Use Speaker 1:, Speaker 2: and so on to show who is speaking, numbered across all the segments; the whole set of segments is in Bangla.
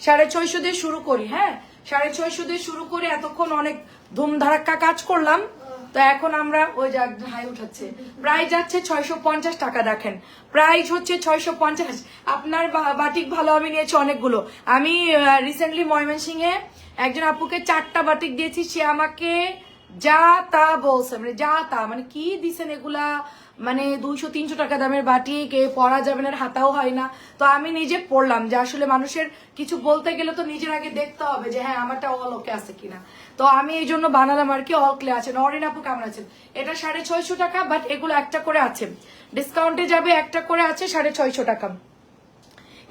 Speaker 1: 650 দিয়ে শুরু করি। হ্যাঁ 650 দিয়ে শুরু করে এতক্ষণ অনেক ধুমধারাক্কা কাজ করলাম, তো এখন আমরা ওই যে হাই উঠাচ্ছে, প্রাইস যাচ্ছে 650 টাকা। দেখেন প্রাইস হচ্ছে 650। আপনার বাটিক ভালো আমি নিয়েছি অনেকগুলো। আমি রিসেন্টলি ময়মনসিংহে একজন আপুকে 4টা বাটিক দিয়েছি, সে আমাকে যা তা বলছে, মানে যা তা, মানে কি দিছেন এগুলা, মানে 200-300 টাকা দামের বাটিক, এ পরা যাবে না, হাতাও হয় না। তো আমি নিজে পড়লাম যে আসলে মানুষের কিছু বলতে গেলে তো নিজের আগে দেখতে হবে যে হ্যাঁ আমারটা অল ওকে আছে কিনা। তো আমি এই জন্য বানালাম আর কি। অল ক্লে আছে। নরিন আপু কেমন আছেন? এটা 650 টাকা, বাট এগুলো একটা করে আছে, ডিসকাউন্টে যাবে, একটা করে আছে 650 টাকা।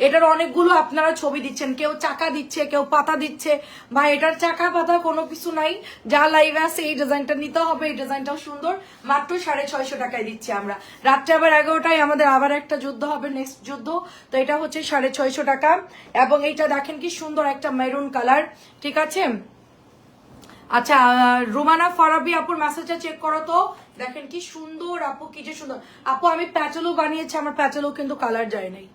Speaker 1: এটার অনেকগুলো আপনারা ছবি দিচ্ছেন, কেউ চাকা দিচ্ছে, কেউ পাতা দিচ্ছে। ভাই এটার চাকা পাতা কোনো কিছু নাই, যা লাইভে আছে এই ডিজাইনটা নিতে হবে। এই ডিজাইনটাও সুন্দর, মাত্র 650 টাকায় দিচ্ছি আমরা। রাত্রে আবার 11টায় আমাদের আবার একটা যুদ্ধ হবে, নেক্সট যুদ্ধ। তো এটা হচ্ছে 650 টাকা। এবং এইটা দেখেন কি সুন্দর একটা মেরুন কালার, ঠিক আছে। আচ্ছা রুমানা ফারাবি আপুর মেসেজটা চেক করো তো। দেখেন কি সুন্দর আপু, কি যে সুন্দর আপু। আমি প্যাচেলও বানিয়েছি, আমার প্যাচেলও কিন্তু কালার যায় নাই।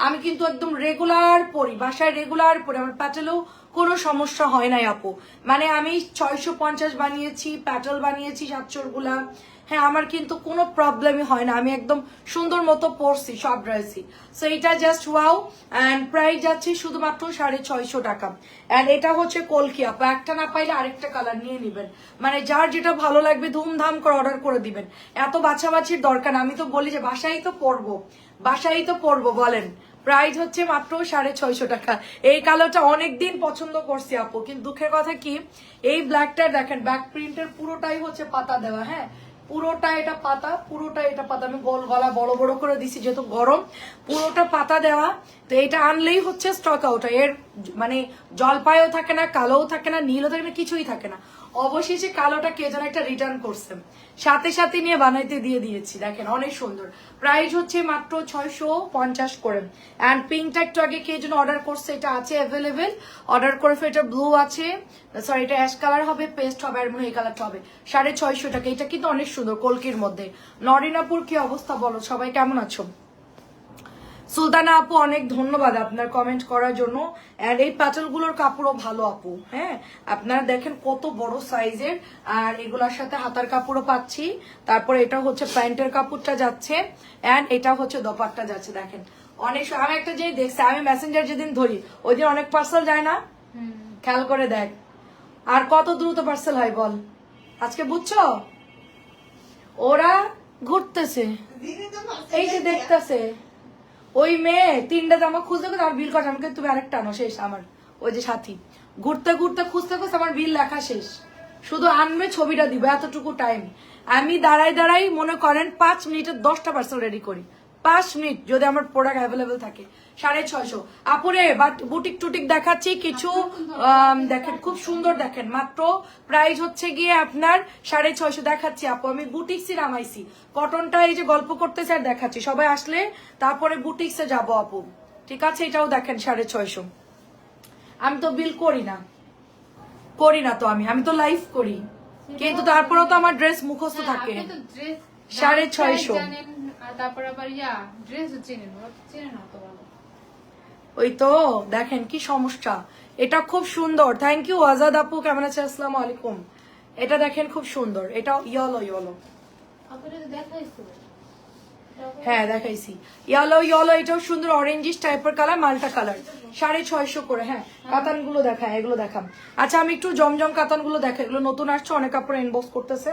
Speaker 1: আমি কিন্তু একদম রেগুলার পরি, বাসায় রেগুলার পরি, আমার প্যাটেলও কোনো সমস্যা হয় নাই আপু। মানে আমি 650 বানিয়েছি, প্যাটেল বানিয়েছি 700 গুলা। হ্যাঁ আমার কিন্তু কোনো প্রবলেমই হয় না, আমি একদম সুন্দর মতো পরছি সব ড্রেসই। সো এটা জাস্ট ওয়াও। অ্যান্ড প্রাইস যাচ্ছে শুধুমাত্র 650 টাকা। অ্যান্ড এটা হচ্ছে কলকি আপু, একটা না পাইলে আরেকটা কালার নিয়ে নিবেন, মানে যার যেটা ভালো লাগবে ধুমধাম করে অর্ডার করে দিবেন। এত বাছাবাছির দরকার না। আমি তো বলি যে বাসায় তো পরবো, বাসায় তো পরবো বলেন। প্রাইস হচ্ছে মাত্র 650 টাকা। এই কালারটা অনেকদিন পছন্দ করছি আপু, কিন্তু দুঃখের কথা কি এই ব্ল্যাকটা দেখেন ব্যাক প্রিন্টের পুরোটাই হচ্ছে পাতা দেওয়া। হ্যাঁ পুরোটা এটা পাতা, পুরোটা এটা পাতা। আমি গলা বড় বড় করে দিছি যেহেতু গরম, পুরোটা পাতা দেওয়া। তো এটা আনলেই হচ্ছে স্টক আউট। এর মানে জলপাইও থাকে না, কালোও থাকে না, নীলও থাকে না, কিছুই থাকে না। অবশেষে কালোটা কে যেন একটা রিটার্ন করছে, সাথে সাথে নিয়ে বানাইতে দিয়ে দিয়েছি। দেখেন অনেক সুন্দর। প্রাইস হচ্ছে মাত্র 650 করে। অ্যান্ড পিঙ্কটা একটু আগে কে যেন অর্ডার করছে, এটা আছে অ্যাভেলেবেল, অর্ডার করে এটা ব্লু আছে, সরি এটা অ্যাশ কালার হবে, পেস্ট হবে, আর মনে হয় এই কালারটা হবে। 650 টাকা। এটা কিন্তু অনেক সুন্দর কলকির মধ্যে। নরিনাপুর কি অবস্থা বলো, সবাই কেমন আছো? সুলতানা আপু অনেক ধন্যবাদ আপনার কমেন্ট করার জন্য। এন্ড এই প্যাটেলগুলোর কাপড়ও ভালো আপু। হ্যাঁ আপনারা দেখেন কত বড় সাইজের, আর এগুলোর সাথে হাতার কাপড়ও পাচ্ছি। তারপরে এটা হচ্ছে প্যান্টের কাপড়টা যাচ্ছে, এন্ড এটা হচ্ছে দোপাট্টা যাচ্ছে। দেখেন অনেক আমি একটা জিনিস দেখছি, আমি মেসেঞ্জার যেদিন ধরি ওই দিন অনেক পার্সেল যায় না, খেয়াল করে দেখ। আর কত দ্রুত পার্সেল হয় বল, আজকে বুঝছো? ওরা ঘুরতেছে, এই যে দেখতেছে ওই মেয়ে 3টা জামা খুঁজতে খুঁজতে আমার বিল করা, আমাকে তুমি আরেকটা আনো, শেষ আমার ওই যে সাথী। ঘুরতে ঘুরতে খুঁজতে খুঁজতে আমার বিল লেখা শেষ, শুধু আনবে ছবিটা দিবে, এতটুকু টাইম। আমি দাঁড়াই দাঁড়াই মনে করেন 5 মিনিটে 10টা পার্সেল রেডি করি। 5 মিনিট যদি আমার প্রোডাক্ট অ্যাভেলেবেল থাকে। 650 আপুরে বুটিক টুটিক দেখাচ্ছি কিছু। দেখেন খুব সুন্দর, দেখেন মাত্র প্রাইস হচ্ছে গিয়ে আপনার 650 দেখাচ্ছি আপু। আমি বুটিক্সই নামাইছি, কটনটা এই যে গল্প করতেছে আর দেখাচ্ছি, সবাই আসলে তারপরে বুটিক্সে যাবো আপু, ঠিক আছে। এটাও দেখেন 650। আমি তো বিল করি না, করি না তো, আমি তো লাইভ করি, কিন্তু তারপরেও তো আমার ড্রেস মুখস্থ থাকে। 650।
Speaker 2: তারপর আবার ড্রেস চেনেন, চেনে না তো ভালো।
Speaker 1: ওই তো দেখেন কি সমস্যা। এটা খুব সুন্দর, থ্যাংক ইউ আজাদ আপু, কেমন আছে? আসসালামু আলাইকুম। এটা দেখেন খুব সুন্দর, এটা ইয়েলো ইয়েলো। হ্যাঁ দেখাইছি, ইয়েলো ইয়েলো, এটাও সুন্দর, অরেঞ্জিস টাইপের কালার, মাল্টা কালার। 650 করে। হ্যাঁ কাতানগুলো দেখায়, এগুলো দেখাম। আচ্ছা আমি একটু জমজম কাতানগুলো দেখা, এগুলো নতুন আসছে, অনেক কাপড় ইনবক্স করতেছে।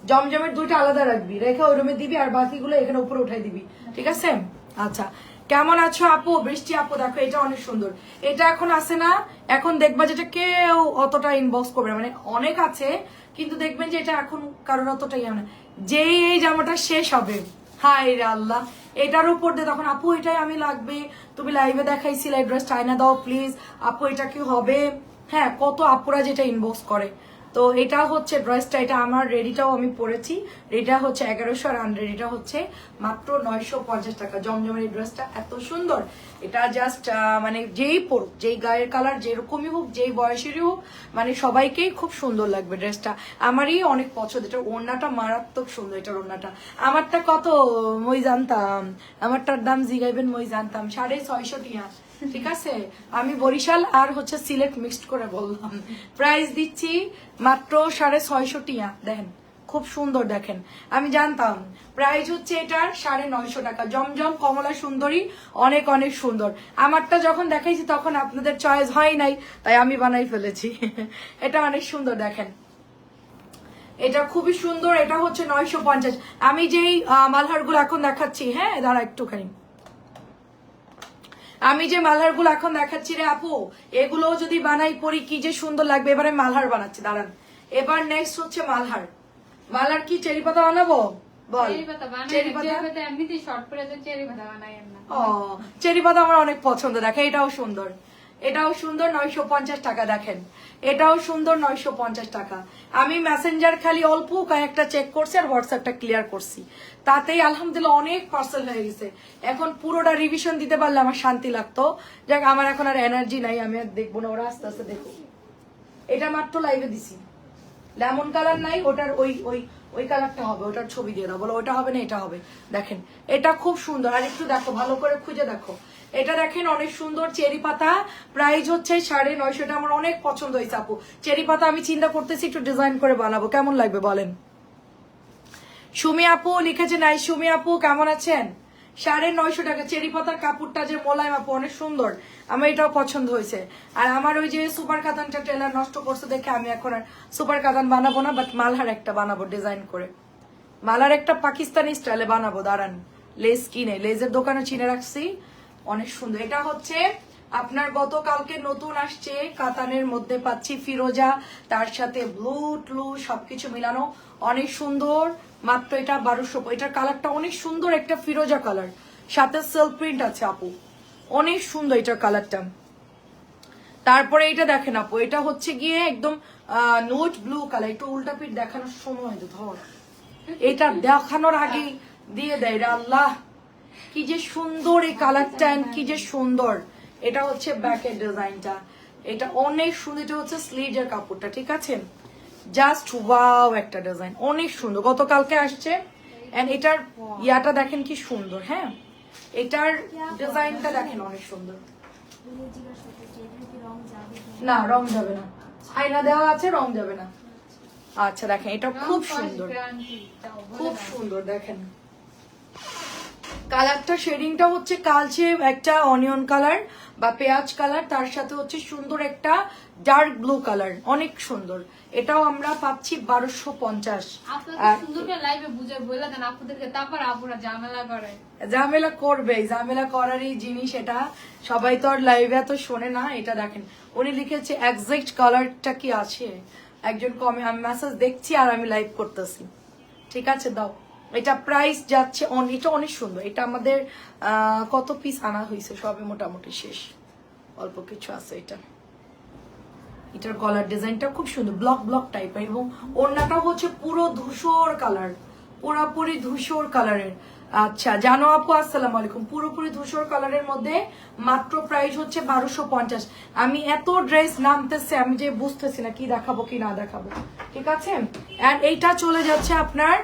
Speaker 1: জমজমের 2টা আলাদা রাখবি, রেখে ওই রুমে দিবি, আর বাকিগুলো এখানে উপরে উঠাই দিবি, ঠিক আছে? আচ্ছা কেমন আছো আপু? বৃষ্টি আপু দেখো এটা অনেক সুন্দর। এটা এখন আসে না, এখন দেখবা যেটা কেউ অতটা ইনবক্স করবে, মানে অনেক আছে কিন্তু দেখবেন যে এটা এখন কারোর অতটা ইয়ে না। যেই এই জামাটা শেষ হবে, হায় রে আল্লাহ, এটার উপর দিয়ে তখন আপু এটাই আমি লাগবে, তুমি লাইভে দেখাইছিলে ড্রেস চাইনা দাও প্লিজ আপু, এটা কি হবে? হ্যাঁ কত আপুরা যেটা ইনবক্স করে। তো এটা হচ্ছে ড্রেসটা, এটা আমার রেডিটাও আমি পরেছি, রেডিটা হচ্ছে 1100, আর আনরেডিটা হচ্ছে মাত্র 950 টাকা। জমজমের এই ড্রেসটা এত সুন্দর, এটা জাস্ট মানে যেই পড়ুক, যেই গায়ের কালার যেরকমই হোক, যেই বয়সেরই হোক, মানে সবাইকেই খুব সুন্দর লাগবে ড্রেসটা। আমারই অনেক পছন্দ, এটা ওড়নাটা মারাত্মক সুন্দর। এটার ওড়নাটা আমারটা কত মই জানতাম, আমারটার দাম জিগাইবেন মই জানতাম, 650 টিয়া। ঠিক আছে, আমি বরিশাল আর হচ্ছে সিলেট মিক্সড করে বললাম। প্রাইস দিচ্ছি মাত্র 650 টিয়া। দেখেন খুব সুন্দর, দেখেন আমি জানতাম প্রাইস হচ্ছে এটার 950 টাকা। জমজম কমলা সুন্দরী, অনেক অনেক সুন্দর। আমারটা যখন দেখাইছি তখন আপনাদের চয়েস হয় নাই, তাই আমি বানাই ফেলেছি। এটা অনেক সুন্দর, দেখেন এটা খুবই সুন্দর। এটা হচ্ছে 950। আমি যেই মালহারগুলো এখন দেখাচ্ছি, হ্যাঁ দাঁড়া একটুখানি, আমি যে মালহার গুলো এখন দেখাচ্ছি রে আপু, এগুলো যদি বানাই পরি কি যে সুন্দর লাগবে। এবারে মালহার বানাচ্ছি, দাঁড়ান। এবার নেক্সট হচ্ছে মালহার। মালহার কি চেরি পাতা বানাবো? বল। চেরি পাতা
Speaker 2: এমনিতেই শর্ট করে চেরি পাতা বানাই না।
Speaker 1: ও, চেরি পাতা আমার অনেক পছন্দ। দেখে এটাও সুন্দর, এটাও সুন্দর, 950 টাকা। দেখেন এটাও সুন্দর, 950 টাকা। আমি মেসেঞ্জার খালি অল্প কয়েকটা চেক করছি আর হোয়াটসঅ্যাপটা ক্লিয়ার করছি, তাতেই আলহামদুলিল্লাহ অনেক পার্সেল হয়ে গেছে। এখন পুরোটা রিভিশন দিতে পারলে আমার শান্তি লাগতো। যাক, আমার এখন আর এনার্জি নাই, আমি আর দেখবো না, ওরা আস্তে আস্তে দেখো। এটা মাত্র লাইভে দিছি, লেমন কালার নাই, ওটার ওই ওই ওই কালারটা হবে, ওটার ছবি দিয়ে দাও। বলো ওটা হবে না, এটা হবে। দেখেন এটা খুব সুন্দর, আর একটু দেখো ভালো করে খুঁজে দেখো। এটা দেখেন অনেক সুন্দর চেরি পাতা, প্রাইস হচ্ছে 950। এটা আমার অনেক পছন্দ হয়েছে আপু। চেরি পাতা আমি চিন্তা করতেছি একটু ডিজাইন করে বানাবো, কেমন লাগবে বলেন। সুমি আপু লিখেছে নাই। সুমি আপু কেমন আছেন? 950 টাকা। চেরি পাতার কাপড়টা যে মোলায়েম আপু, অনেক সুন্দর, আমার এটাও পছন্দ হয়েছে। আর আমার ওই যে সুপার কাতানটা টেলার নষ্ট করছে দেখে আমি এখন আর সুপার কাতান বানাবো না, বাট মালহার একটা বানাবো ডিজাইন করে। মালার একটা পাকিস্তানি স্টাইলে বানাবো, দাঁড়ান। লেস কিনে, লেজের দোকানে চিনে রাখছি, অনেক সুন্দর। এটা হচ্ছে আপনার গতকালকে নতুন আসছে, কাতানের মধ্যে পাচ্ছি ফিরোজা, তার সাথে ব্লু ট্লু সবকিছু মিলানো, অনেক সুন্দর। মাত্র এটা 1200। এটার কালারটা অনেক সুন্দর, একটা ফিরোজা কালার, সাথে সেলফ প্রিন্ট আছে আপু, অনেক সুন্দর এটার কালারটা। তারপরে এটা দেখেন আপু, এটা হচ্ছে গিয়ে একদম নোট ব্লু কালার। একটু উল্টা পিঠ দেখানোর সময় তো ধর, এটা দেখানোর আগে দিয়ে দেয় রে আল্লাহ, কি যে সুন্দর এই কালারটা, কি যে সুন্দর। এটা হচ্ছে ব্যাকের ডিজাইনটা, এটা অনেক সুন্দর। এটা হচ্ছে স্লিভের কাপড়টা, ঠিক আছে, জাস্ট ওয়াও একটা ডিজাইন, অনেক সুন্দর। গতকালকে আসছে। এন্ড এটার ইয়াটা দেখেন কি সুন্দর। হ্যাঁ, এটার ডিজাইনটা দেখেন অনেক সুন্দর। না, রং যাবে না, আয়না দেওয়া আছে, রং যাবে না। আচ্ছা দেখেন এটা খুব সুন্দর, খুব সুন্দর। দেখেন কালারটা, শেডিংটা হচ্ছে কালচে একটা অনিয়ন কালার বা পেঁয়াজ কালার, তার সাথে হচ্ছে সুন্দর একটা ডার্ক ব্লু কালার, অনেক সুন্দর। এটাও আমরা পাচ্ছি 1250। ঝামেলা করবে, ঝামেলা করারই জিনিস এটা, সবাই তো আর লাইভে এত শোনে না। এটা দেখেন উনি লিখেছে এক্সাক্ট কালারটা কি আছে, একজন কমে, আমি মেসেজ দেখছি আর আমি লাইভ করতেছি, ঠিক আছে দাও। এটা প্রাইস যাচ্ছে, এটা অনেক সুন্দর। এটা আমাদের কত পিস আনা হয়েছে, সবে মোটামুটি শেষ, অল্প কিছু আছে। এটার গলার ডিজাইনটা খুব সুন্দর, ব্লক ব্লক টাইপের, এবং ওড়নাটা হচ্ছে পুরো ধূসর কালার, পুরোপুরি ধূসর কালারের। আচ্ছা জানো আপু, আসসালামু আলাইকুম। পুরোপুরি ধূসর কালারের মধ্যে মাত্র প্রাইস হচ্ছে 1250। আমি এত ড্রেস নামতেছে, আমি যে বুঝতেছি না কি দেখাবো কি না দেখাবো, ঠিক আছে। এন্ড এইটা চলে যাচ্ছে আপনার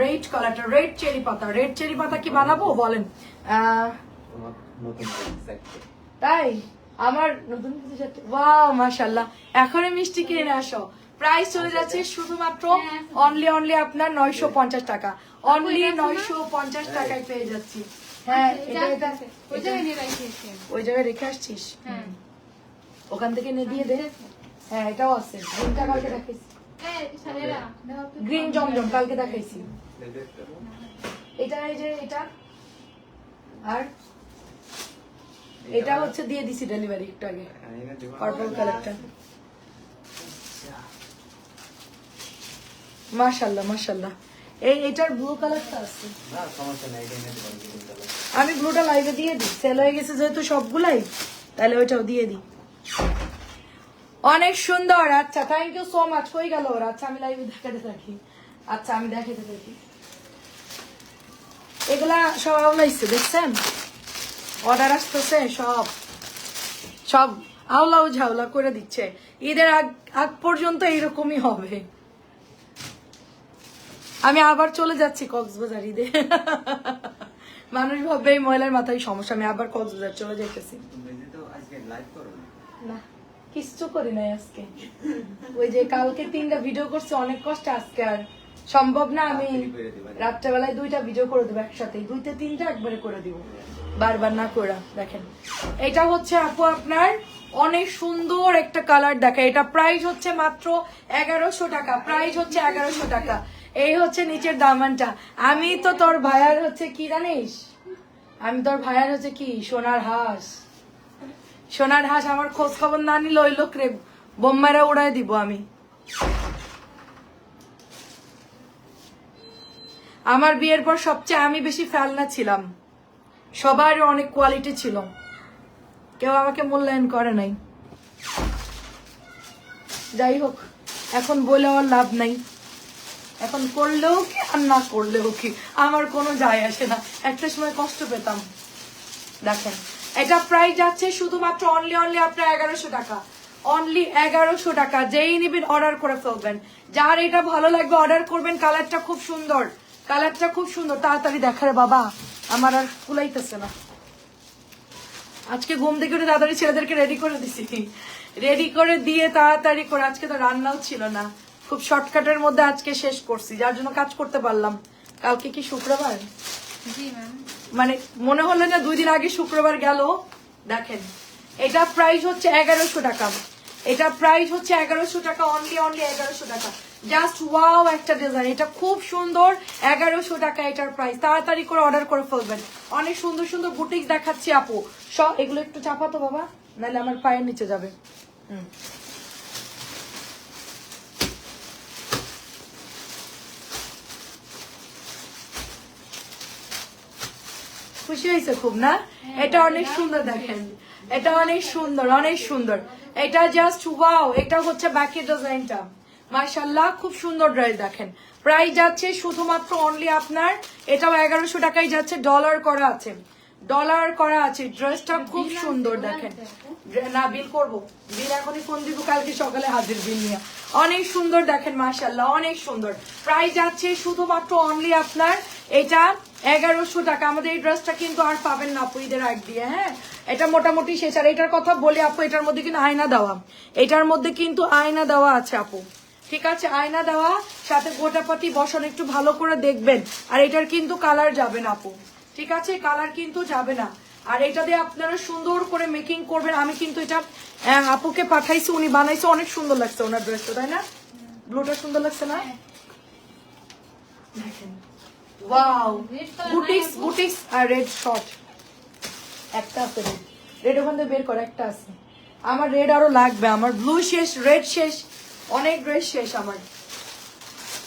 Speaker 1: রেড কালারটা, রেড চেরি পাতা। রেড চেরি পাতা কি বানাবো বলেন? তাই আমার নতুন কিছু যাচ্ছে, ওয়াও মাশাআল্লাহ। এখনই মিষ্টি কিনে আসো। প্রাইস চলে যাচ্ছে শুধুমাত্র অনলি আপনার 950 টাকা, অনলি 950 টাকায় পেয়ে যাচ্ছি। হ্যাঁ, এটা ওই জায়গায় রেখে আসছিস, ওখান থেকে নিয়ে দিয়ে দে। হ্যাঁ এটাও আছে, গ্রিনটা কালকে দেখাইছি, গ্রিন জমজম কালকে দেখাইছি। এটা এই যে এটা, আর এটা হচ্ছে দিয়ে দিছি ডেলিভারি একটু আগে, পার্পল কালারটা। মাশাআল্লাহ মাশাআল্লাহ। এটার ব্লু কালারটা আছে, আমি ব্লুটা লাইভে দিয়ে দিই, সেল হয়ে গেছে যেহেতু সবগুলাই, তাহলে ওইটাও দিয়ে দিই। অনেক সুন্দর। আচ্ছা থ্যাংক ইউ সো মাচ। হয়ে গেল ওর। আচ্ছা আমি লাইভে দেখাতে থাকি। আচ্ছা আমি দেখাতে থাকি। এগুলা সব আউলাইছে, দেখছেন অর্ডার আসতেছে, সব সব আউলাও ঝাউলা করে দিচ্ছে। ঈদের আগ পর্যন্ত এইরকমই হবে। আমি আবার চলে যাচ্ছি কক্সবাজার ঈদে। মানুষ ভাববে এই মহিলার মাথায় সমস্যা, আমি আবার কক্সবাজার চলে যেতেছি।
Speaker 3: লাইভ করো না
Speaker 1: না কিচ্ছু করি নাই আজকে। ওই যে কালকে 3টা ভিডিও করছি অনেক কষ্ট, আজকে আর সম্ভব না। আমি রাত্রেবেলায় 2টা ভিডিও করে দেবো একসাথে, 2টা 3টা একবারে করে দিব, বারবার না করে। দেখেন এটা হচ্ছে আপু আপনার অনেক সুন্দর একটা কালার, দেখা এটা প্রাইস হচ্ছে মাত্র 1100 টাকা, প্রাইস হচ্ছে 1100 টাকা। এই হচ্ছে নিচের দামানটা। আমি তো তোর ভাইয়ার হচ্ছে কি জানিস, আমি তোর ভাইয়ার হচ্ছে কি সোনার হাঁস, সোনার হাঁস। আমার খোঁজ খবর না নিলে ওই লোক রে বোম্মারা উড়াই দিব আমি। আমার বিয়ের পর সবচেয়ে আমি বেশি ফেলনা ছিলাম, সবার অনেক কোয়ালিটি ছিল, কেউ আমাকে মূল্যায়ন করে নাই। যাই হোক, এখন বলে আর লাভ নাই, এখন করলেও কি আর না করলেও কি আমার কোনো যায় আসে না। একটা সময় কষ্ট পেতাম। দেখেন এটা প্রাইস যাচ্ছে শুধুমাত্র অনলি আপনার 1100 টাকা, অনলি 1100 টাকা। যেই নিবেন অর্ডার করে ফেলবেন, যার এটা ভালো লাগবে অর্ডার করবেন। কালারটা খুব সুন্দর, কালারটা খুব সুন্দর। তাড়াতাড়ি দেখারে বাবা, আমার আর কুলাইতেছে না। আজকে ঘুম থেকে উঠে তাড়াতাড়ি ছেলেদেরকে রেডি করে দিছি, রেডি করে দিয়ে তাড়াতাড়ি করে। আজকে তো রান্নাও ছিল না, খুব শর্টকাটের মধ্যে আজকে শেষ করছি, যার জন্য কাজ করতে পারলাম। কালকে কি শুক্রবার?
Speaker 2: জি ম্যাম।
Speaker 1: মানে মনে হলো না 2 দিন আগে শুক্রবার গেল। দেখেন এটা প্রাইস হচ্ছে 1100 টাকা, এটা প্রাইস হচ্ছে 1100 টাকা, অনলি 1100 টাকা। জাস্ট ওয়াও একটা ডিজাইন, এটা খুব সুন্দর। 1100 টাকা এটার প্রাইস। তাড়াতাড়ি করে অর্ডার করে ফেলবেন। অনেক সুন্দর সুন্দর বুটিক্স দেখাচ্ছি আপু, সব এগুলো একটু চাপাতো বাবা, নাহলে আমার পায়ের নিচে যাবে। খুশি হয়েছে খুব না? এটা অনেক সুন্দর, দেখেন এটা অনেক সুন্দর, অনেক সুন্দর। এটা জাস্ট ওয়াও। এটা হচ্ছে ব্যাকের ডিজাইনটা, মাশাআল্লাহ খুব সুন্দর ড্রেস। দেখেন প্রাইস যাচ্ছে শুধুমাত্র অনলি আপনার, এটাও 1100 টাকায় যাচ্ছে। ডলার করা আছে, ডলার করা আছে। ড্রেসটা খুব সুন্দর। দেখেন না বিল করবো, বিল এখনই ফোন দিব, কালকে সকালে হাজির বিল নিয়ে। অনেক সুন্দর দেখেন, মাশাআল্লাহ অনেক সুন্দর। প্রাইস যাচ্ছে শুধুমাত্র অনলি আপনার এটা 1100 টাকা। আমাদের এই ড্রেসটা কিন্তু আর পাবেন না আপু ঈদের আগ দিয়ে। হ্যাঁ এটা মোটামুটি শেষ। আর এটার কথা বলি আপু, এটার মধ্যে কিন্তু আয়না দেওয়া, এটার মধ্যে কিন্তু আয়না দেওয়া আছে আপু, ঠিক আছে? আয়না দেওয়া, সাথে গোটাপাতি বসানো, একটু ভালো করে দেখবেন। আর এটার কিন্তু কালার যাবে না আপু, ঠিক আছে? কালার কিন্তু যাবে না। আর এটা দিয়ে আপনারা সুন্দর করে মেকিং করবেন। আমি কিন্তু এটা আপুকে পাঠাইছি, উনি বানাইছে, অনেক সুন্দর লাগছে ওনার ড্রেসটা, তাই না? ব্লুটা সুন্দর লাগছে না? দেখেন ওয়াও, বুটিক্স বুটিক্স। আর রেড শর্ট একটা আছে, রেড রেড ওখান থেকে বের করা একটা আছে। আমার রেড আরো লাগবে, আমার ব্লু শেষ, রেড শেষ, অনেক ড্রেস শেষ আমার।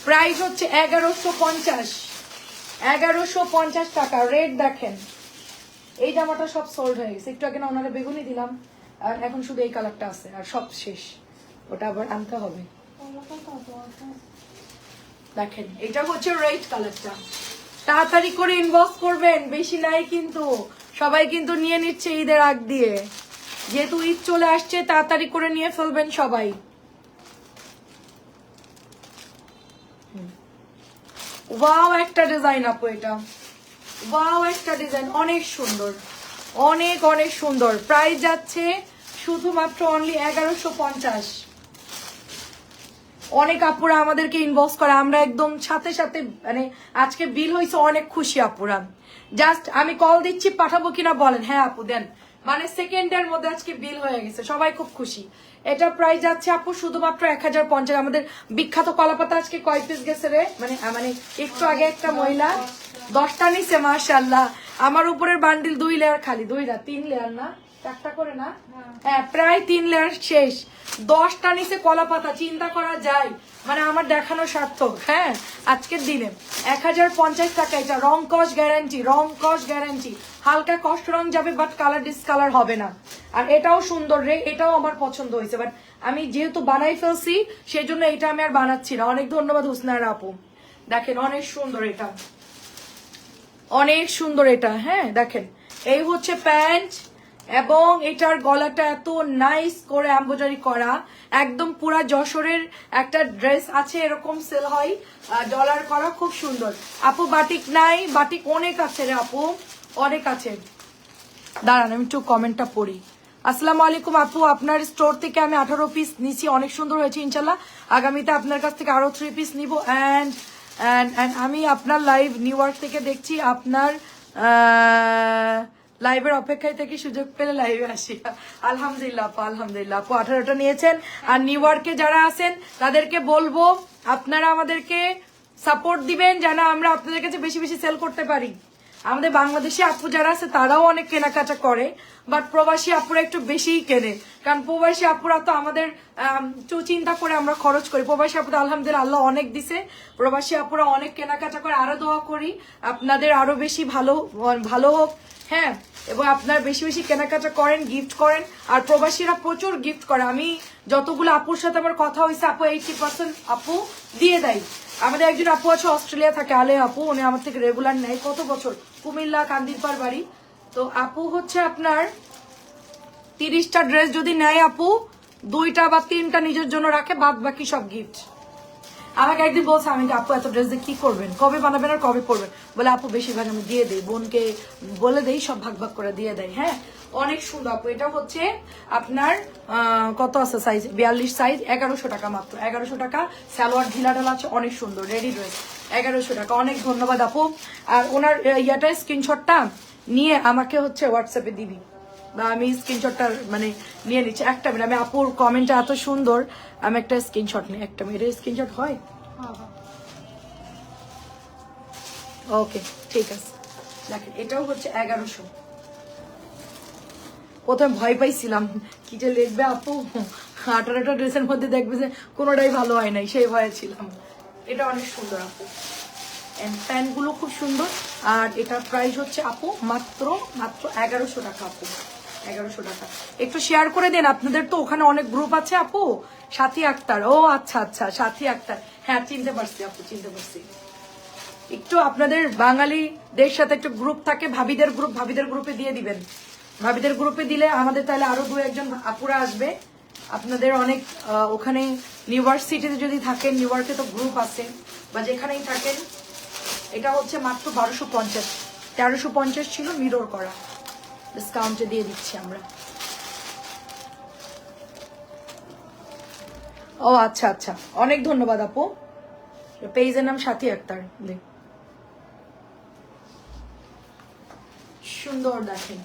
Speaker 1: প্রাইস হচ্ছে 1150, 1150 টাকা। রেড দেখেন, এই জামাটা সব সোল্ড হয়ে গেছে। একটু আগে না ওনারা বেগুনি দিলাম, আর এখন শুধু এই কালারটা আছে, আর সব শেষ। ওটা আবার আনতে হবে। দেখেন এটা হচ্ছে রেড কালারটা। তাড়াতাড়ি করে ইনবক্স করবেন, বেশি নাই কিন্তু, সবাই কিন্তু নিয়ে নিচ্ছে ঈদের আগ দিয়ে। যেহেতু ঈদ চলে আসছে, তাড়াতাড়ি করে নিয়ে ফেলবেন সবাই। ওয়াও একটা ডিজাইন আপু, এটা ওয়াও একটা ডিজাইন, অনেক সুন্দর, অনেক অনেক সুন্দর। প্রাইস যাচ্ছে শুধুমাত্র অনলি 1150। অনেক আপুরা আমাদেরকে ইনবক্স করে, আমরা একদম সাথে সাথে, মানে আজকে বিল হয়েছে, অনেক খুশি আপুরা। জাস্ট আমি কল দিচ্ছি, পাঠাবো কিনা বলেন? হ্যাঁ আপু দেন, মানে সেকেন্ডের মধ্যে আজকে বিল হয়ে গেছে, সবাই খুব খুশি। এটা প্রাইস যাচ্ছে আপু শুধুমাত্র 1050। আমাদের বিখ্যাত কলাপাতা আজকে কয় পিস গেছে রে? মানে মানে একটু আগে একটা মহিলা 10টা নিছে, মাশাআল্লাহ। আমার উপরের বান্ডিল 2 লেয়ার খালি, 3 লেয়ার না, 4টা করে না? হ্যাঁ প্রায় 3 লেয়ার শেষ। 10টা নিচে কলা পাতা, চিন্তা করা যায়, মানে আমার দেখানো সার্থক। হ্যাঁ আজকের দিনে 1050 টাকা। এটা রং কস গ্যারান্টি, রং কস গ্যারান্টি। হালকা কষ্ট রং যাবে, বাট কালার ডিসকালার হবে না। আর এটাও সুন্দর রে, এটাও আমার পছন্দ হয়েছে, বাট আমি যেহেতু বানাই ফেলছি সেই জন্য এটা আমি আর বানাচ্ছি না। অনেক ধন্যবাদ হুসনার আপু। দেখেন অনেক সুন্দর এটা, অনেক সুন্দর এটা। হ্যাঁ দেখেন এই হচ্ছে প্যান্ট, এবং এটার গলাটা এত নাইস করে এমব্রয়ডারি করা, একদম পুরা যশোরের একটা ড্রেস আছে এরকম সেল হয়, ডলার করা, খুব সুন্দর। আপু বাটিক নাই? বাটিক অনেক আছে রে আপু, অনেক আছে। দাঁড়ান আমি একটু কমেন্টটা পড়ি। আসসালামু আলাইকুম আপু, আপনার স্টোর থেকে আমি 18 পিস নিছি, অনেক সুন্দর হয়েছে ইনশাল্লাহ। আগামীতে আপনার কাছ থেকে আরো 3 পিস নিব। অ্যান্ড আমি আপনার লাইভ নিউ ইয়র্ক থেকে দেখছি, আপনার লাইভের অপেক্ষায় থেকে সুযোগ পেলে লাইভে আসি। আলহামদুলিল্লাহ আপু, আলহামদুলিল্লাহ আপু 18টা নিয়েছেন। আর নিউ ইয়র্কে যারা আছেন তাদেরকে বলবো আপনারা আমাদেরকে সাপোর্ট দিবেন যেন আমরা আপনাদের কাছে বেশি বেশি সেল করতে পারি। আমাদের বাংলাদেশি আপু যারা আছে তারাও অনেক কেনাকাটা করে, বাট প্রবাসী আপুরা একটু বেশিই কেনে, কারণ প্রবাসী আপুরা তো আমাদের একটু চিন্তা করে আমরা খরচ করি। প্রবাসী আপুরা আলহামদুলিল্লাহ আল্লাহ অনেক দিছে, প্রবাসী আপুরা অনেক কেনাকাটা করে। আরো দোয়া করি আপনাদের আরো বেশি ভালো ভালো হোক, হ্যাঁ, এবং আপনার বেশি বেশি কেনাকাটা করেন, গিফট করেন। আর প্রবাসীরা প্রচুর গিফট করে। আমি যতগুলো আপুর সাথে আমার কথা হয়েছে, আপু 80% আপু দিয়ে দেয়। আমাদের একজন আপু আছে অস্ট্রেলিয়া থাকে, আলে আপু, উনি আমার থেকে রেগুলার নেয় কত বছর, কুমিল্লা কান্দিরপাড় বাড়ি। তো আপু হচ্ছে আপনার 30টা ড্রেস যদি নেয় আপু 2টা বা 3টা নিজের জন্য রাখে, বাদ বাকি সব গিফট। আমাকে একদিন বলছে, আমি আপু এত ড্রেস দিয়ে কি করবেন, কবে বানাবেন আর কবে পরবেন? বলে আপু বেশিরভাগ আমি দিয়ে দিই, বোনকে বলে দেই, সব ভাগ ভাগ করে দিয়ে দেয়। হ্যাঁ, অনেক সুন্দর আপু। এটা হচ্ছে আপনার কত আছে সাইজ, 42 সাইজ, 1100 টাকা মাত্র, 1100 টাকা। সালোয়ার ঢিলা ঢালা আছে, অনেক সুন্দর রেডি ড্রেস, 1100 টাকা। অনেক ধন্যবাদ আপু। আর ওনার ইয়াটা স্ক্রিনশটটা নিয়ে আমাকে হচ্ছে হোয়াটসঅ্যাপে দিবি, বা আমি স্ক্রিনশটটা মানে নিয়ে নিচ্ছি। একটা মিনিট, আমি আপুর কমেন্টটা এত সুন্দর, আমি একটা স্ক্রিনশট নিই। একটা মিনিট, স্ক্রিনশট হয়?
Speaker 2: হ্যাঁ হ্যাঁ
Speaker 1: ওকে, ঠিক আছে। দেখেন এটাও হচ্ছে 1100। প্রথমে ভয় পাইছিলাম কি যে লিখবে আপু, 18টা ড্রেসের মধ্যে দেখবে যে কোনোটাই ভালো হয় নাই, সেই ভয়ে ছিলাম। এটা অনেক সুন্দর আপু, প্যান্ট গুলো খুব সুন্দর। আর এটার প্রাইস হচ্ছে আপু মাত্র মাত্র 1100 টাকা আপু, 1100 টাকা। একটু শেয়ার করে দেন, আপনাদের তো ওখানে অনেক গ্রুপ আছে আপু। সাথী আক্তার, ও আচ্ছা আচ্ছা, সাথী আক্তার, হ্যাঁ চিনতে পারছি আপু, চিনতে পারছি। একটু আপনাদের বাঙালিদের সাথে একটু গ্রুপ থাকে, ভাবিদের গ্রুপ, ভাবিদের গ্রুপে দিয়ে দিবেন। ভাবিদের গ্রুপে দিলে আমাদের তাহলে আরো 2-1 আপুরা আসবে। আপনাদের অনেক ওখানে নিউ ইয়র্ক সিটিতে যদি থাকেন, নিউ ইয়র্কে তো গ্রুপ আছে, বা যেখানেই থাকেন। এটা হচ্ছে মাত্র 1250, 1350 ছিল, মিরর করা, ডিসকাউন্টে দিয়ে দিচ্ছি আমরা। ও আচ্ছা আচ্ছা, অনেক ধন্যবাদ আপু। পেজের নাম সাথী আক্তার। সুন্দর দেখেন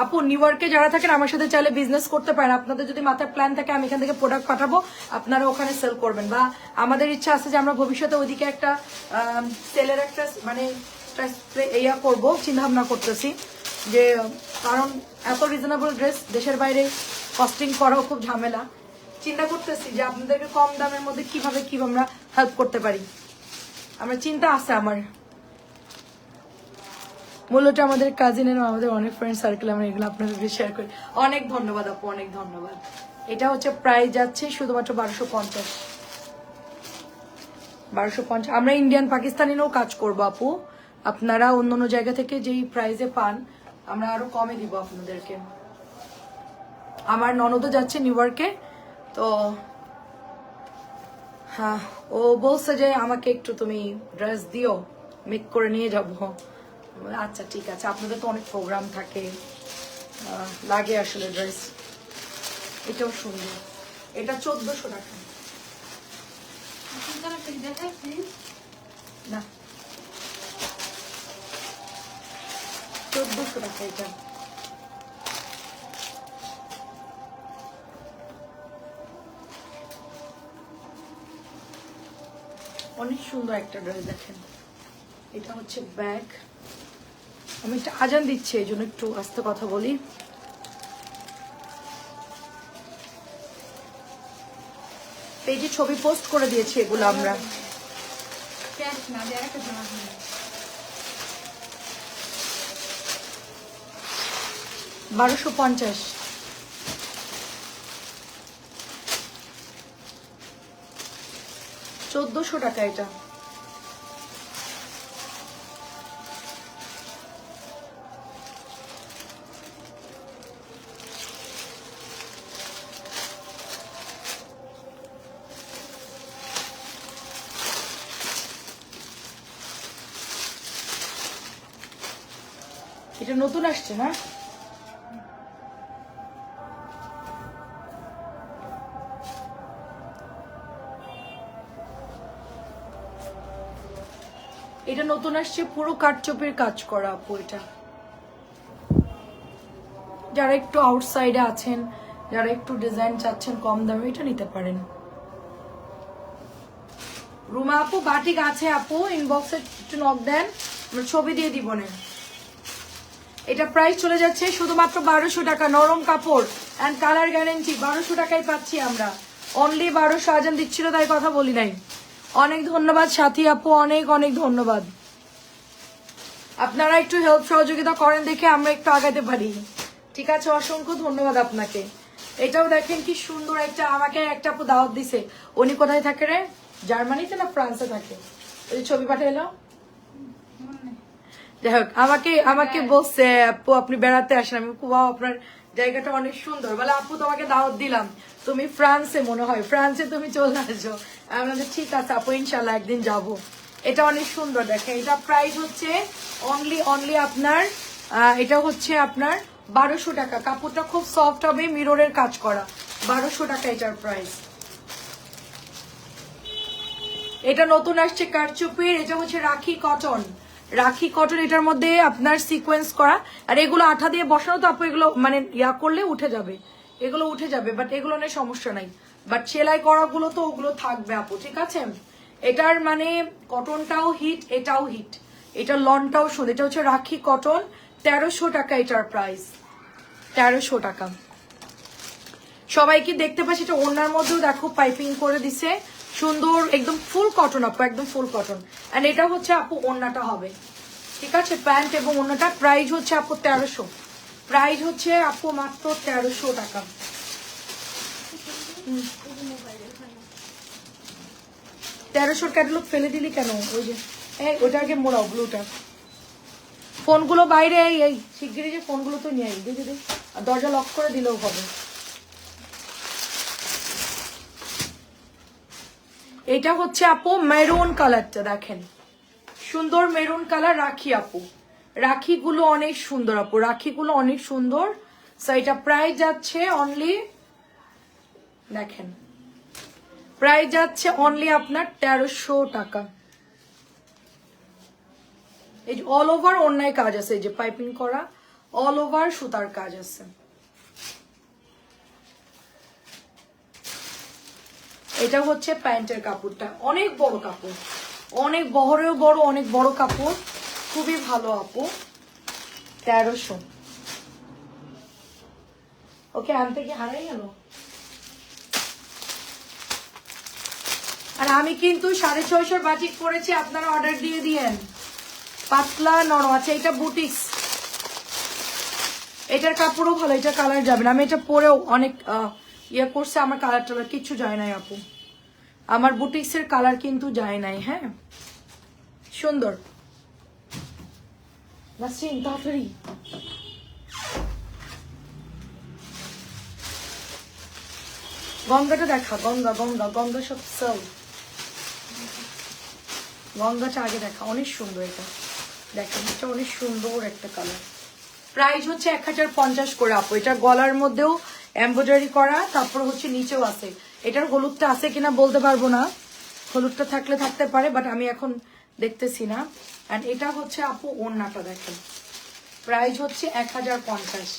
Speaker 1: আপু, নিউ ইয়র্কে যারা থাকেন আমার সাথে চাইলে বিজনেস করতে পারেন। আপনাদের যদি মাথায় প্ল্যান থাকে, আমি এখান থেকে প্রোডাক্ট পাঠাবো, আপনারা ওখানে সেল করবেন। বা আমাদের ইচ্ছা আছে যে আমরা ভবিষ্যতে ওইদিকে একটা সেলের একটা মানে ইয়া করবো, চিন্তা ভাবনা করতেছি। যে কারণ এত রিজনেবল ড্রেস দেশের বাইরে কস্টিং করাও খুব ঝামেলা। চিন্তা করতেছি যে আপনাদেরকে কম দামের মধ্যে কিভাবে আমরা হেল্প করতে পারি। আমার চিন্তা আছে আমার। মূলত আমাদের কাজিনেরও আমাদের অনেক ফ্রেন্ড সার্কেল, আমরা এগুলো আপনাদের শেয়ার করি। অনেক ধন্যবাদ আপু, অনেক ধন্যবাদ। এটা হচ্ছে প্রাইস যাচ্ছে শুধুমাত্র 1250, 1250। আমরা ইন্ডিয়ান পাকিস্তানিরও কাজ করবো আপু, আপনারা অন্য অন্য জায়গা থেকে যেই প্রাইসে পান আমরা আরো কমে দিব আপনাদেরকে। আমার ননদও যাচ্ছে নিউ ইয়র্কে, তো হ্যাঁ, ও বলছে যে আমাকে একটু তুমি ড্রেস দিও, মেক করে নিয়ে যাবো। আচ্ছা ঠিক আছে, আপনাদের তো অনেক প্রোগ্রাম থাকে, লাগে আসলে ড্রেস। এটাও সুন্দর, এটা 1400 টাকা। না 1400 টাকা এটা। অনেক সুন্দর একটা ড্রেস দেখেন। এটা হচ্ছে ব্যাগ। আমি একটা আজান দিচ্ছি, এই জন্য একটু আস্তে কথা বলি। পেজে ছবি পোস্ট করে দিয়েছি এগুলো আমরা। 1250, 1400 টাকা এটা। এটা নতুন আসছে না? এটা নতুন আসছে, পুরো কাটচুপির কাজ করা আপু। এটা যারা একটু আউটসাইডে আছেন, যারা একটু ডিজাইন চাচ্ছেন কম দামে, এটা নিতে পারেন। রুমা আপু বাটিক আছে আপু, ইনবক্সে একটু নক দেন, আমরা ছবি দিয়ে দিব না। এটা প্রাইস চলে যাচ্ছে শুধুমাত্র 1200 টাকা, নরম কাপড় এন্ড কালার গ্যারেন্টি। 1200 টাকায় পাচ্ছি আমরা, অনলি 1200। আজান দিচ্ছিল তাই কথা বলি নাই। অনেক ধন্যবাদ সাথী আপু, অনেক অনেক ধন্যবাদ। আপনারা একটু হেল্প সহযোগিতা করেন দেখে আমরা একটু আগাতে পারি, ঠিক আছে? অসংখ্য ধন্যবাদ আপনাকে। এটাও দেখেন কি সুন্দর একটা, আমাকে একটা আপু দাওয়াত দিছে। উনি কোথায় থাকে রে? জার্মানিতে না ফ্রান্সে থাকে? ওই ছবি পাঠাইলো। যাই হোক, আমাকে বলছে আপু আপনি বেড়াতে আসেন। আমি বাহ, আপনার জায়গাটা অনেক সুন্দর। বলে আপু তোমাকে দাওয়াত দিলাম, তুমি ফ্রান্সে মনে হয়, ফ্রান্সে তুমি চলে আসো। আমি বললাম ঠিক আছে আপু, ইনশাল্লাহ একদিন যাব। এটা অনেক সুন্দর দেখেন। এটা প্রাইস হচ্ছে অনলি আপনার এটা হচ্ছে আপনার 1200 টাকা। কাপড়টা খুব সফট হবে, মিররের কাজ করা। 1200 টাকা এটার প্রাইস। এটা নতুন আসছে কারচুপির, এটা হচ্ছে রাখি কটন। রাখি কটন, এটার মধ্যে আপনার সিকোয়েন্স করা। আর এগুলো আঠা দিয়ে বসানো তো আপু, এগুলো মানে ইয়া করলে উঠে যাবে, এগুলো উঠে যাবে, বাট এগুলো নিয়ে সমস্যা নাই। বাট সেলাই করা গুলো তো ওগুলো থাকবে আপু, ঠিক আছে? এটার মানে কটনটাও হিট, এটাও হিট, এটা লনটাও সুন্দর। এটা হচ্ছে রাখি কটন, 1300 টাকা এটার প্রাইস, 1300 টাকা। সবাই কি দেখতে পাচ্ছি? এটা ওনার মধ্যেও দেখো পাইপিং করে দিছে, সুন্দর একদম ফুল কটন আপু, একদম ফুল কটন। এন্ড এটা হচ্ছে আপু ওড়নাটা হবে, ঠিক আছে? প্যান্ট এবং ওড়নাটা প্রাইস হচ্ছে আপু 1300। প্রাইস হচ্ছে আপু মাত্র 1300 টাকা। 1300 ক্যাটালগ ফেলে দিলি কেন? ওই যে ওটাকে মোড়াও, ব্লুটা। ফোনগুলো বাইরে, এই শিগগিরই যে ফোনগুলো তো নিয়ে আই, দিদি আর দরজা লক করে দিলেও হবে। এটা হচ্ছে আপু মেরুন কালারটা, দেখেন সুন্দর মেরুন কালার। রাখি আপু, রাখিগুলো অনেক সুন্দর আপু, রাখিগুলো অনেক সুন্দর। সো এটা প্রাইস যাচ্ছে অনলি, দেখেন প্রাইস যাচ্ছে অনলি আপনার 1300 টাকা। এই যে অল ওভার অন্যায় কাজ আছে, এই যে পাইপিং করা, অল ওভার সুতার কাজ আছে। এটা হচ্ছে প্যান্টের কাপড়টা, অনেক বড় কাপড়, অনেক বহরেও বড়, অনেক বড় কাপড়, খুবই ভালো আপু। 1300। ওকে আনতে কি হারাই গেল? আর আমি কিন্তু 650 বাটিক করেছি, আপনারা অর্ডার দিয়ে দিয়েন। পাতলা নরম আছে, এটা বুটিক্স, এটার কাপড়ও ভালো, এটা কালার যাবে না। আমি এটা পরেও অনেক ইয়ে করছে, আমার কালার টালার কিচ্ছু যায় নাই আপু, আমার বুটিক্সের কালার কিন্তু যায় নাই। হ্যাঁ সুন্দর। নাসরিন তাড়াতাড়ি। গঙ্গাটা দেখা, গঙ্গা গঙ্গা গঙ্গা সব সেল, গঙ্গাটা আগে দেখা, অনেক সুন্দর। এটা দেখেন, এটা অনেক সুন্দর একটা কালার। প্রাইস হচ্ছে 1050 করে আপু। এটা গলার মধ্যেও এমব্রয়ডারি করা, তারপর হচ্ছে নিচেও আছে। এটার হলুদটা আছে কিনা বলতে পারবো না, হলুদটা থাকলে থাকতে পারে, বাট আমি এখন দেখতেছি না। এন্ড এটা হচ্ছে আপু ওড়নাটা দেখেন, প্রাইস হচ্ছে 1050,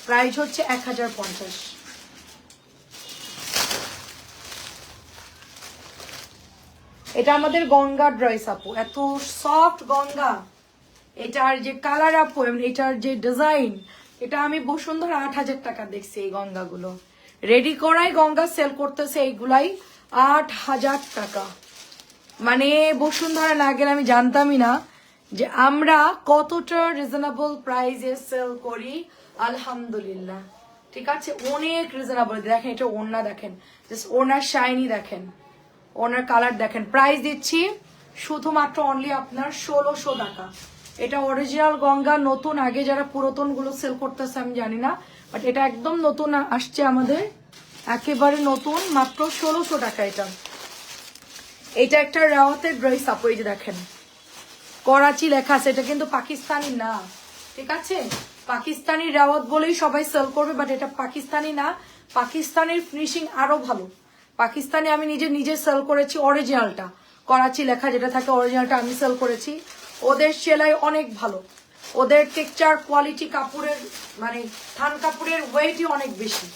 Speaker 1: প্রাইস হচ্ছে 1050। এটা আমাদের গঙ্গা ড্রেস আপু, এত সফট গঙ্গা। এটার যে কালার আপু, এটার যে ডিজাইন, এটা আমি বসুন্ধরা 8000 টাকা দেখছি। এই গঙ্গাগুলো রেডি করাই গঙ্গা সেল করতেছে এইগুলাই 8000 টাকা। মানে বসুন্ধরা না গেলে আমি জানতামই না যে আমরা কতটা রিজনেবল প্রাইসে সেল করি। আলহামদুলিল্লাহ, ঠিক আছে, অনেক রিজনেবল। দেখেন এটা ওড়না, দেখেন জাস্ট ওড়নার শাইনি দেখেন, ওনার কালার দেখেন। প্রাইস দিচ্ছি শুধুমাত্র অনলি আপনার 1600 টাকা। এটা অরিজিনাল গঙ্গা, নতুন, আগে যারা পুরাতন গুলো সেল করতেছে আমি জানি না, বাট এটা একদম নতুন আসছে আমাদের, একেবারে নতুন, মাত্র 1600 টাকা। এটা একটা রাওয়াতের ড্রেস আপু, এই যে দেখেন করাচি লেখা আছে, এটা কিন্তু পাকিস্তানি না, ঠিক আছে? পাকিস্তানি রাওয়াত বলেই সবাই সেল করবে, বাট এটা পাকিস্তানি না। পাকিস্তানের ফিনিশিং আরো ভালো। পাকিস্তানি আমি নিজে সেল করেছি অরিজিনালটা, করাচি লেখা যেটা থাকে, অরিজিনালটা আমি সেল করেছি। ওদের সেলাই অনেক ভালো, ওদের টেক্সচার কোয়ালিটি কাপড়ের মানে থান কাপড়ের ওয়েটই অনেক বেশি।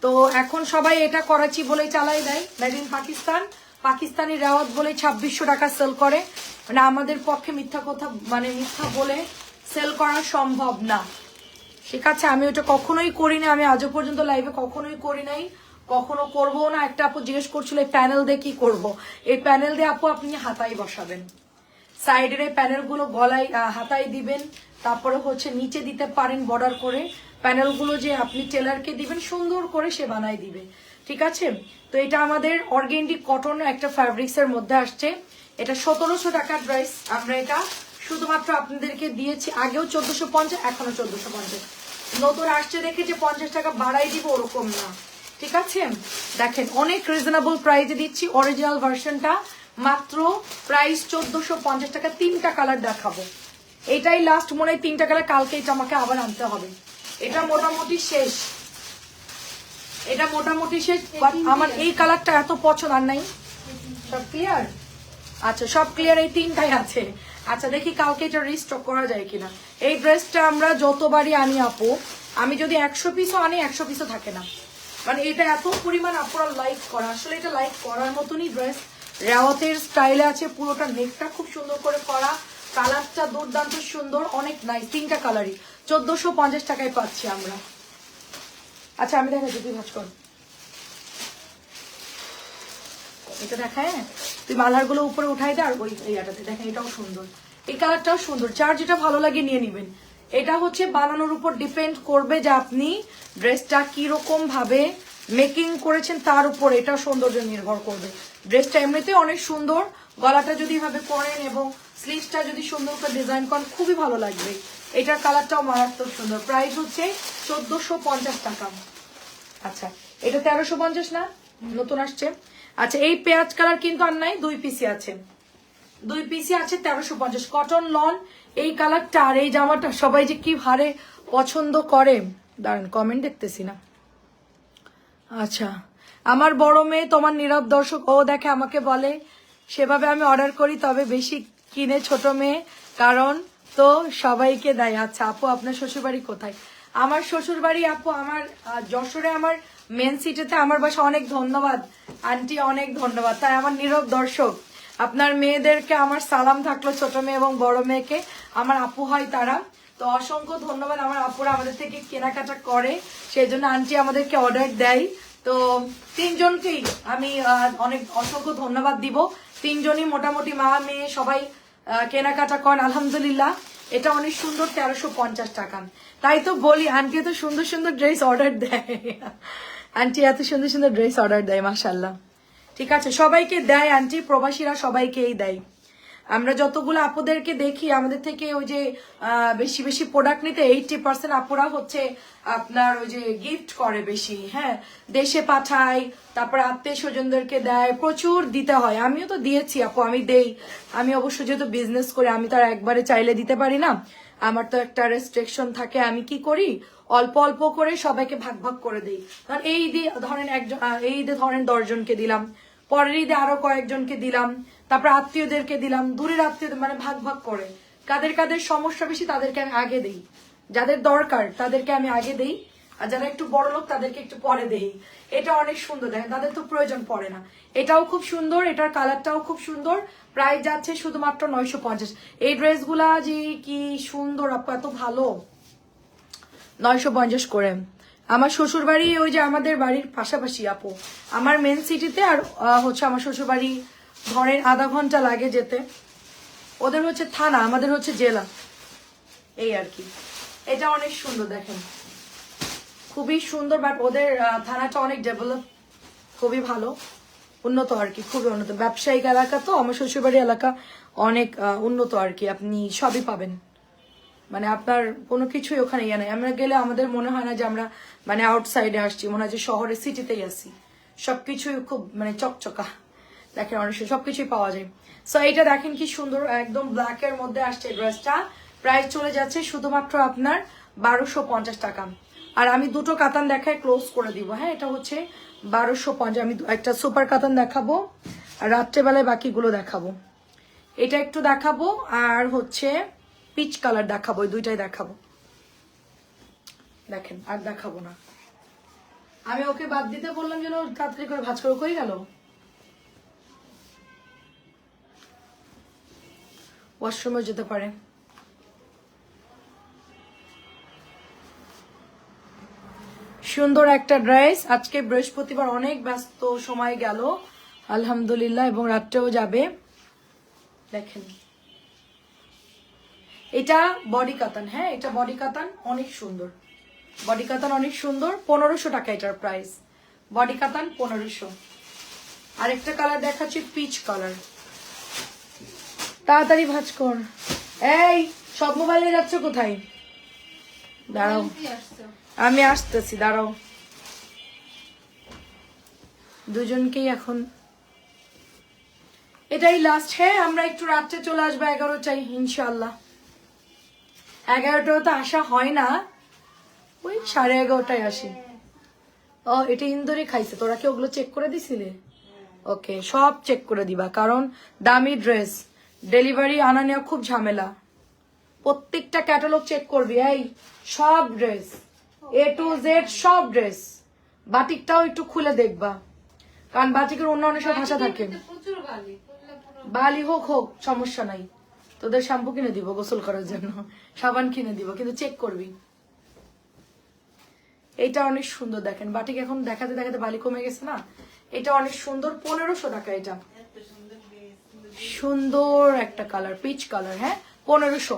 Speaker 1: তো এখন সবাই এটা করাচি বলেই চালাই দেয়, মেড ইন পাকিস্তান, পাকিস্তানি রেওয়াত বলে 2600 টাকা সেল করে। মানে আমাদের পক্ষে মিথ্যা কথা মানে মিথ্যা বলে সেল করা সম্ভব না, ঠিক আছে? আমি ওটা কখনোই করি না, আমি আজও পর্যন্ত লাইভে কখনোই করি নাই, কখনো করবো না। একটা আপু জিজ্ঞেস করছিল এই প্যানেল দিয়ে কি করবো। এই প্যানেল দিয়ে আপু আপনি হাতায় বসাবেন, সাইডের এই প্যানেল গুলো গলায় হাতায় দিবেন, তারপরে হচ্ছে নিচে দিতে পারেন বর্ডার করে। প্যানেল গুলো যে আপনি টেলারকে দিবেন সুন্দর করে সে বানায় দিবে, ঠিক আছে? তো এটা আমাদের অর্গেন্ডি কটন একটা ফ্যাব্রিক্স এর মধ্যে আসছে। এটা 1700 টাকার ড্রেস। আমরা এটা শুধুমাত্র আপনাদেরকে দিয়েছি, আগেও 1450, এখনো 1450। নতুন আসছে দেখে যে 50 টাকা বাড়াই দিব ওরকম না, ঠিক আছে? দেখেন অনেক রিজনেবল প্রাইসে দিচ্ছি। অরিজিনাল ভার্সনটা মাত্র প্রাইস 1450 টাকা। 3টা কালার দেখাবো, এটাই লাস্ট মনে হয় 3টা কালার, কালকে এটা আমাকে আবার আনতে হবে। এটা মোটামুটি শেষ, এটা মোটামুটি শেষ। আমার এই কালারটা এত পছন্দ আর নাই। সব ক্লিয়ার? আচ্ছা সব ক্লিয়ার, এই 3টাই আছে। আচ্ছা দেখি কালকে এটা রিস্টক করা যায় কিনা। এই ড্রেসটা আমরা যতবারই আনি আপু, আমি যদি 100 পিসও আনি 100 পিসও থাকে না, মানে এটা এত পরিমাণ আপনারা লাইক করা, আসলে এটা লাইক করার মতনই ড্রেস। রেওয়াতের স্টাইলে আছে, পুরোটা নেকটা খুব সুন্দর করে করা, কালারটা দুর্দান্ত সুন্দর, অনেক নাইস। 3টা কালারই 1450 টাকায় পাচ্ছি আমরা। আচ্ছা আমি দেখা যদি ভাজ কর, এটা দেখায় তুই মালার গুলো উপরে উঠাই দে। আর ওই ইয়াটাতে দেখেন এটাও সুন্দর, এই কালারটাও সুন্দর, যার যেটা ভালো লাগে নিয়ে নিবেন। এটা হচ্ছে বানানোর উপর ডিপেন্ড করবে যে আপনি ড্রেসটা কিরকম ভাবে মেকিং করেছেন তার উপর এটা সৌন্দর্য নির্ভর করবে। ড্রেসটা এমনিতে অনেক সুন্দর, গলাটা যদি এভাবে করেন এবং স্লিভসটা যদি সুন্দর করে ডিজাইন করেন খুবই ভালো লাগবে। এটার কালারটাও মারাত্মক সুন্দর। প্রাইস হচ্ছে 1450 টাকা। আচ্ছা এটা 1350 না, নতুন আসছে। আচ্ছা এই পেঁয়াজ কালার কিন্তু আর নাই, 2 পিসি আছে, 2 পিসি আছে 1350। কটন লন এই কালারটা আর এই জামাটা সবাই যে কি হারে পছন্দ করে, দাঁড়ান কমেন্ট দেখতেছি না। আচ্ছা আমার বড় মেয়ে তোমার নীরব দর্শক, ও দেখে আমাকে বলে সেভাবে আমি অর্ডার করি, তবে বেশি কিনে ছোট মেয়ে, কারণ তো সবাইকে দেয়। আচ্ছা আপু আপনার শ্বশুরবাড়ি কোথায়? আমার শ্বশুরবাড়ি আপু আমার যশোরে, আমার মেন সিটিতে আমার বাসা। অনেক ধন্যবাদ আন্টি, অনেক ধন্যবাদ। তাই আমার নীরব দর্শক আপনার মেয়েদেরকে আমার সালাম থাকলো, ছোট মেয়ে এবং বড় মেয়েকে আমার আপু হয় তারা। তো অসংখ্য ধন্যবাদ, আমার আপুরা আমাদের থেকে কেনাকাটা করে, সেই জন্য আন্টি আমাদেরকে অর্ডার দেয়। তো 3জনকেই আমি অনেক অসংখ্য ধন্যবাদ দিব। 3জনই মোটামুটি মা মেয়ে সবাই কেনাকাটা করেন আলহামদুলিল্লাহ। এটা অনেক সুন্দর, 1350 টাকা। তাই তো বলি আন্টি এত সুন্দর সুন্দর ড্রেস অর্ডার দেয়, আন্টি এত সুন্দর সুন্দর ড্রেস অর্ডার দেয় মাশাল্লাহ। ঠিক আছে সবাইকে দেয় আন্টি, প্রবাসীরা সবাইকেই দেয়। আমরা যতগুলো আপুদেরকে দেখি আমাদের থেকে ওই যে বেশি বেশি প্রোডাক্ট নিতে 80% আপুরা হচ্ছে আপনার ওই যে গিফট করে বেশি, হ্যাঁ দেশে পাঠায়, তারপর আত্মীয় স্বজনদেরকে দেয়, প্রচুর দিতে হয়। আমিও তো দিয়েছি আপু, আমি দেই। আমি অবশ্য যেহেতু বিজনেস করি আমি তো আর একবারে চাইলে দিতে পারি না, আমার তো একটা রেস্ট্রিকশন থাকে। আমি কি করি অল্প অল্প করে সবাইকে ভাগ ভাগ করে দিই। কারণ এই ঈদে ধরেন একজন, এই ঈদে ধরেন 10 জনকে দিলাম, পরের ঈদে আরো কয়েকজনকে দিলাম, তারপর আত্মীয়দেরকে দিলাম, দূরের আত্মীয় মানে ভাগ ভাগ করে। কাদের কাদের সমস্যা বেশি তাদেরকে আমি আগে দেই, যাদের দরকার তাদেরকে আমি আগে দেই, আর যারা একটু বড় লোক তাদেরকে একটু পরে দেই। এটা অনেক সুন্দর, দেখেন তাদের তো প্রয়োজন পড়ে না। এটাও খুব সুন্দর, এটার কালারটাও খুব সুন্দর। প্রাইস যাচ্ছে শুধুমাত্র 950। এই ড্রেসগুলা যে কি সুন্দর আপু, এত ভালো। 950 করে। আমার শ্বশুর বাড়ি ওই যে আমাদের বাড়ির পাশাপাশি আপু, আমার মেন সিটিতে, আর হচ্ছে আমার শ্বশুর বাড়ি ধরেন আধা ঘন্টা লাগে যেতে। ওদের হচ্ছে থানা, আমাদের হচ্ছে জেলা, এই আর কি। এটা অনেক সুন্দর দেখেন, খুবই সুন্দর। বাট ওদের থানাটা অনেক ডেভেলপ, খুবই ভালো, উন্নত আর কি, খুবই উন্নত। ব্যবসায়িক এলাকা তো, আমার শ্বশুরবাড়ি এলাকা অনেক উন্নত আর কি, আপনি সবই পাবেন। মানে আপনার কোনো কিছুই ওখানে ইয়ে নাই। আমরা গেলে আমাদের মনে হয় না যে আমরা মানে আউটসাইডে আসছি, মনে হয় যে শহরের সিটিতেই আসি। সবকিছুই খুব মানে চকচকা, দেখেন অনেক সবকিছুই পাওয়া যায়। সো এটা দেখেন কি সুন্দর, একদম ব্ল্যাক এর মধ্যে আসছে ড্রেসটা। প্রাইস চলে যাচ্ছে শুধুমাত্র আপনার 1250 টাকা। আর আমি দুটো কাতান দেখায় ক্লোজ করে দিব, হ্যাঁ এটা হচ্ছে 1250। আমি একটা সুপার কাতান দেখাবো, আর রাত্রেবেলায় বাকিগুলো দেখাবো। এটা একটু দেখাবো আর হচ্ছে পিচ কালার দেখাবো, এই দুইটাই দেখাবো। দেখেন আর দেখাবো না। আমি ওকে বাদ দিতে বললাম যেন তাড়াতাড়ি করে ভাঁজ করে কই গেল, ওয়াশরুমে যেতে পারে। সুন্দর একটা ড্রেস। আজকে বৃহস্পতিবার, অনেক ব্যস্ত সময় গেল আলহামদুলিল্লাহ, এবং রাত্রেও যাবে। দেখেন এটা বডি কাতান, হ্যাঁ এটা বডি কাতান, অনেক সুন্দর বডি কাতান, অনেক সুন্দর। 1500 টাকা এটার প্রাইস, বডি কাতান 1500। আরেকটা কালার দেখাচ্ছি পিচ কালার। তাড়াতাড়ি ভাঁজ কর। এই সব মোবাইলে যাচ্ছ কোথায়? দাঁড়াও আমি আসতেছি, দাঁড়াও। দুজনকেই এখন এটাই লাস্ট। হ্যাঁ আমরা একটু রাত্রে চলে আসবো 11টায় ইনশাল্লাহ। 11টাও তো আসা হয় না, ওই 11:30টায় আসি। ও এটা ইন্দুরি খাইছে, তোরা কি ওগুলো চেক করে দিছিলে? ওকে সব চেক করে দিবা, কারণ দামি ড্রেস, ডেলিভারি আনা নেওয়া খুব ঝামেলা। প্রত্যেকটা ক্যাটালগ চেক করবি। এই সব ড্রেস A to Z সব ড্রেস। বাটিকটাও একটু খুলে দেখবা, কারণ বাটিকের অন্য অনেক সব ভাষা থাকে।
Speaker 2: প্রচুর গালি,
Speaker 1: বালি হোক হোক সমস্যা নাই, তোদের শ্যাম্পু কিনে দিব গোসল করার জন্য, সাবান কিনে দিব, কিন্তু চেক করবি। এটা অনেক সুন্দর, দেখেন বাটিক এখন দেখাতে দেখাতে বালি কমে গেছে না। এটা অনেক সুন্দর, 1500 টাকা। এটা সুন্দর একটা কালার, পিচ কালার, হ্যাঁ 1500।